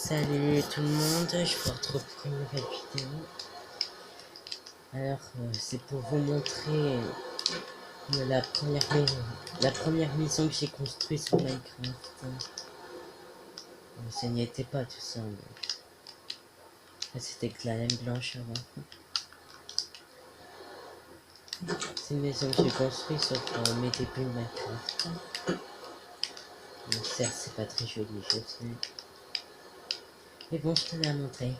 Salut tout le monde, je vous retrouve pour une nouvelle vidéo. Alors, c'est pour vous montrer la première maison que j'ai construite sur Minecraft. Ça n'y était pas tout ça, mais c'était que la laine blanche avant. C'est une maison que j'ai construite sur mes débuts de Minecraft. Bon, certes, c'est pas très joli, je sais. Mais bon, je tenais à montrer.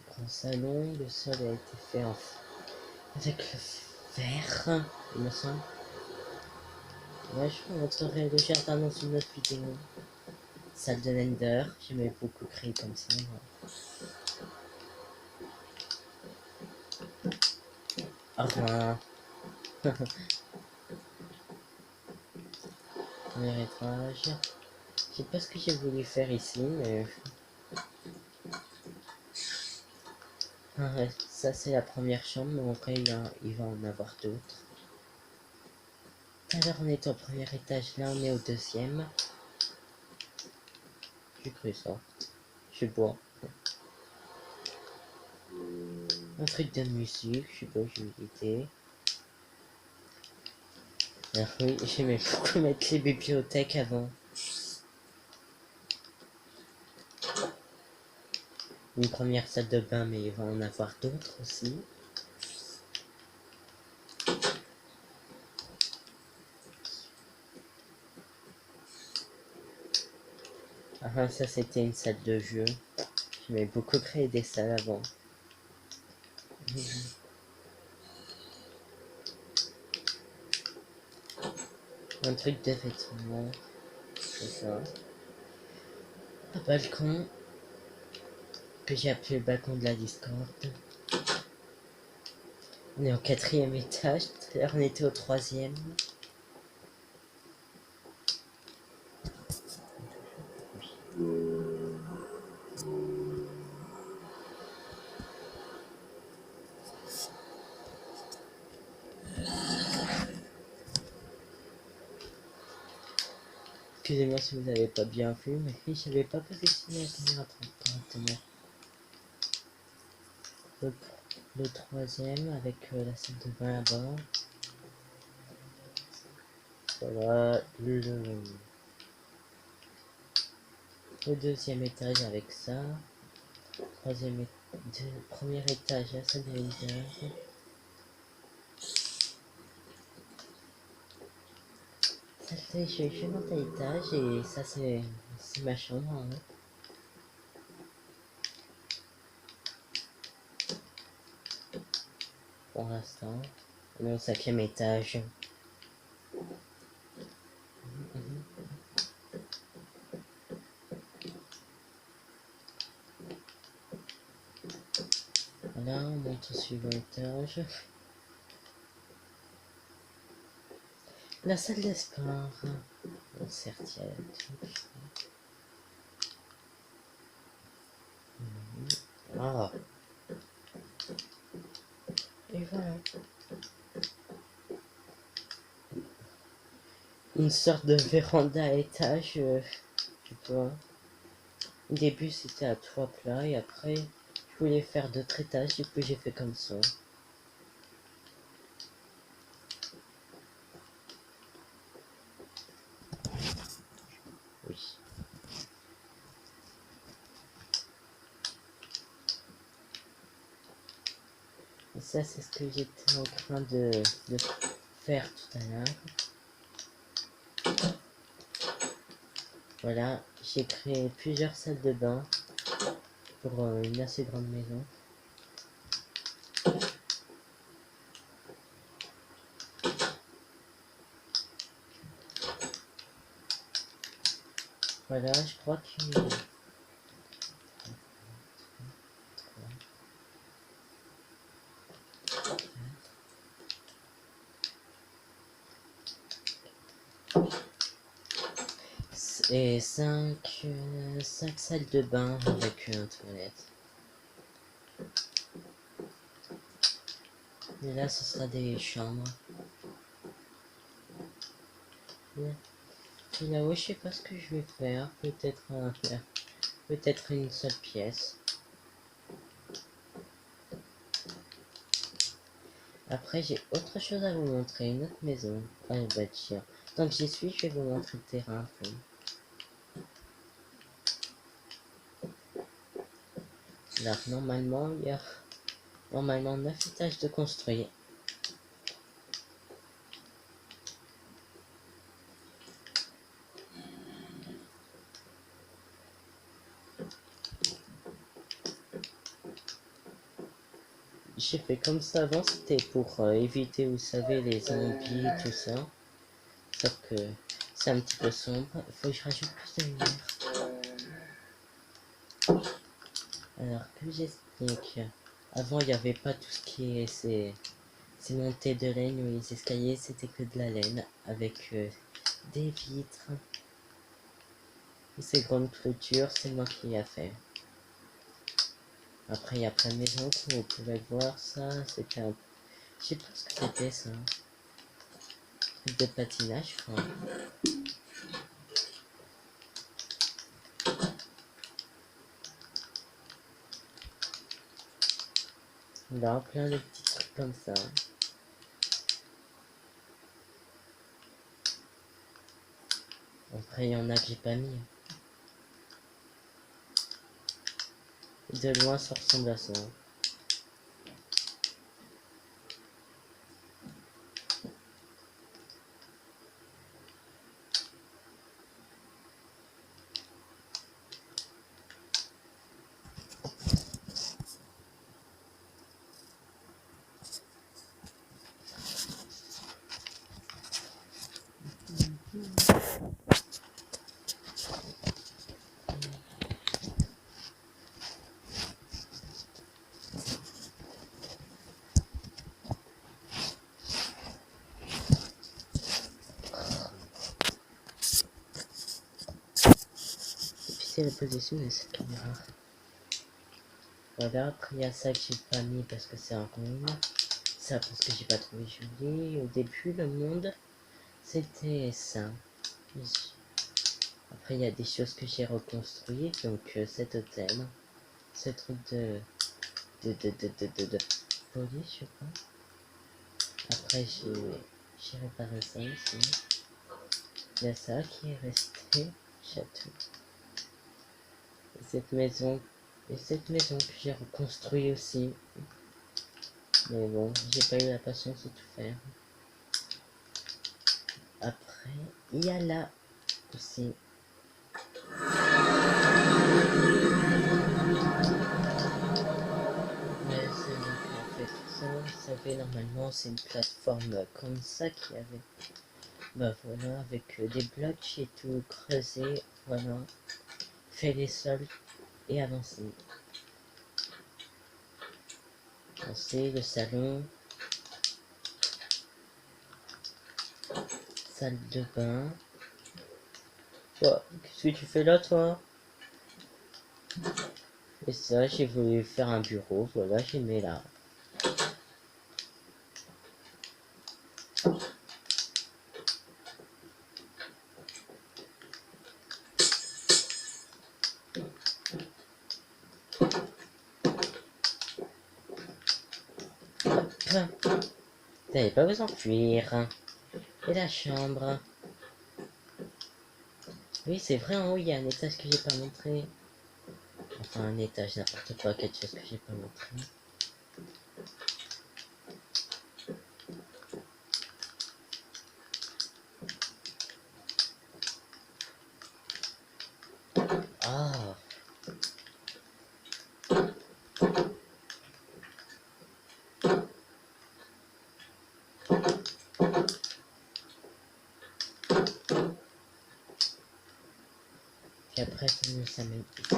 Grand salon, le sol a été fait avec le fer, il me semble. Ouais, je vous montrerai le jardin dans une autre vidéo. Salle de Nether, j'aimais beaucoup créer comme ça. Au revoir. Premier étage. Je sais pas ce que j'ai voulu faire ici, mais... Ah ouais, ça c'est la première chambre, mais après il va en avoir d'autres. Tout à l'heure on était au premier étage, là on est au deuxième. J'ai cru ça. Je bois. Un truc de musique, je sais pas où j'ai été. Ah oui, j'aimais beaucoup mettre les bibliothèques avant. Une première salle de bain, mais il va en avoir d'autres aussi. Ah, ça c'était une salle de jeu. J'aimais beaucoup créer des salles avant. Un truc de vêtements, c'est ça. Un balcon, que j'ai appelé le balcon de la Discord. On est au 4e étage, tout à l'heure on était au 3e. Excusez-moi si vous n'avez pas bien vu, mais j'avais pas positionné la caméra correctement. Le 3e avec la salle de bain là-bas. Voilà, le 2e étage avec ça. Premier étage, la salle de Nether. Ça fait, je monte à l'étage et ça c'est ma chambre. Hein. Pour l'instant. On est au 5e étage. Voilà, on monte au suivant étage. La salle de sport. Bon, certes, il y a tout. Ah. Et voilà. Une sorte de véranda à étage. Je sais pas. Au début, c'était à 3 plats et après, je voulais faire d'autres étages. Du coup, j'ai fait comme ça. Oui. Et ça, c'est ce que j'étais en train de faire tout à l'heure. Voilà, j'ai créé plusieurs salles de bain pour une assez grande maison. Voilà, je crois que... Et 5 salles de bain avec une toilette. Et là, ce sera des chambres. Et là-haut, je sais pas ce que je vais faire. Peut-être une seule pièce. Après, j'ai autre chose à vous montrer, une autre maison. Ah, le bâtir. Donc j'y suis, je vais vous montrer le terrain à fond. Là, normalement, il y a 9 étages de construire. J'ai fait comme ça avant, c'était pour éviter, vous savez, les zombies, tout ça. Sauf que c'est un petit peu sombre. Il faut que je rajoute plus de lumière. Alors que j'explique. Avant, il n'y avait pas tout ce qui est ces montées de laine ou les escaliers, c'était que de la laine avec des vitres. Et ces grandes clôtures, c'est moi qui l'ai fait. Après, il y a plein de maisons, comme vous pouvez voir, ça, c'était un... Je sais pas ce que c'était, ça. Truc de patinage, je crois. Là, plein de petits trucs comme ça. Après, il y en a que j'ai pas mis. De loin, ça ressemble à ça. Et puis, c'est la position de cette caméra. Voilà, après, il y a ça que j'ai pas mis parce que c'est un ruine. Ça, parce que j'ai pas trouvé joli. Au début, le monde, c'était ça. Après, il y a des choses que j'ai reconstruites. Donc, cet hôtel. Ce truc de police, je crois. Après, j'ai réparé ça aussi. Il y a ça qui est resté. Château. Et cette maison que j'ai reconstruite aussi. Mais bon, j'ai pas eu la patience de tout faire. Après, il y a là aussi. Mais c'est moi qui a fait tout ça. Vous savez, normalement, c'est une plateforme comme ça qu'il y avait. Bah voilà, avec des blocs et tout creusé. Voilà. Fait les sols et avancé. Avancé, le salon. Salle de bain. Oh, qu'est-ce que tu fais là, toi? Et ça, j'ai voulu faire un bureau. Voilà, j'ai mis là. T'avais pas besoin de fuir. Et la chambre. Oui, c'est vrai, en haut, il y a un étage que j'ai pas montré. Enfin, un étage, n'importe quoi, quelque chose que j'ai pas montré. Ah. Et après, ça m'amène ici.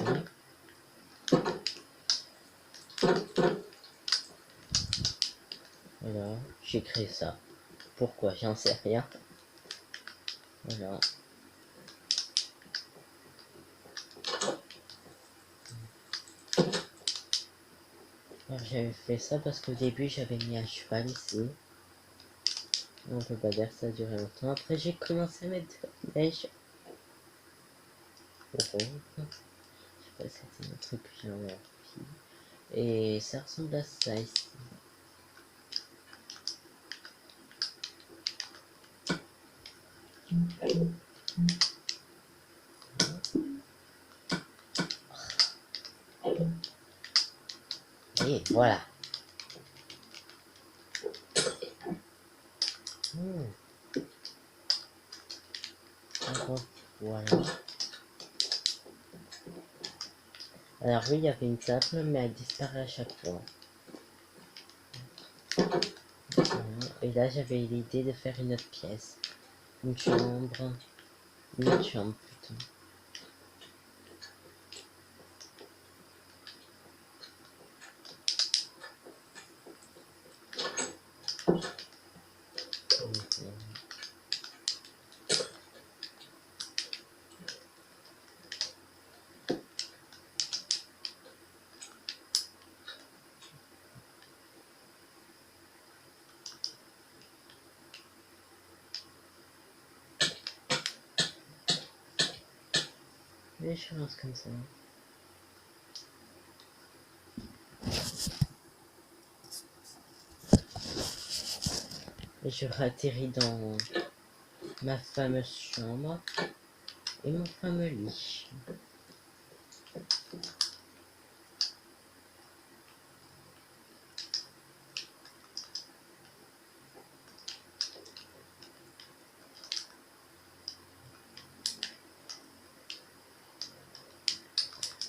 Voilà, j'ai créé ça. Pourquoi? J'en sais rien. Voilà. Alors, j'avais fait ça parce qu'au début, j'avais mis un cheval ici. On peut pas dire que ça a duré longtemps. Après, j'ai commencé à mettre de la neige. rose. Je sais pas si c'était notre pyjama fille. Et ça ressemble à ça ici. Et voilà. Alors, voilà. Alors oui, il y avait une table, mais elle disparaît à chaque fois. Et là, j'avais l'idée de faire une autre pièce. Une chambre. Une autre chambre, plutôt. Et je lance comme ça. Et je atterris dans ma fameuse chambre et mon fameux lit.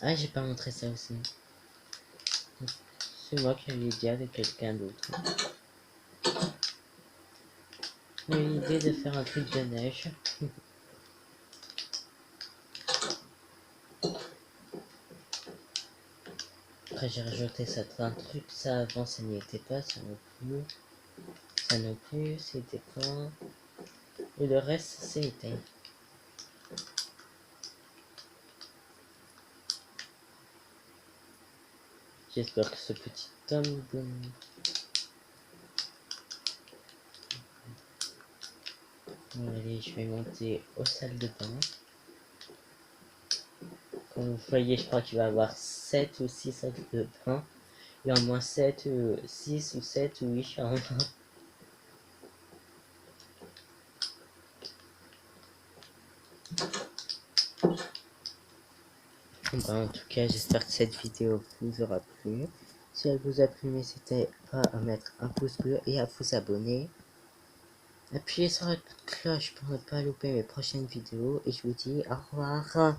Ah, j'ai pas montré ça aussi. C'est moi qui ai l'idée avec quelqu'un d'autre. J'ai eu l'idée de faire un truc de neige. Après j'ai rajouté certains trucs, ça avant ça n'y était pas, ça non plus. Ça non plus, c'était pas. Et le reste c'est éteint. J'espère que ce petit homme bon, allez, je vais monter aux salles de bain. Comme vous voyez, je crois qu'il va y avoir 7 ou 6 salles de bain. Il y a au moins 7, 6 ou 7 ou 8 chambres. Bon, en tout cas, j'espère que cette vidéo vous aura plu. Si elle vous a plu, n'hésitez pas à mettre un pouce bleu et à vous abonner. Appuyez sur la cloche pour ne pas louper mes prochaines vidéos. Et je vous dis au revoir.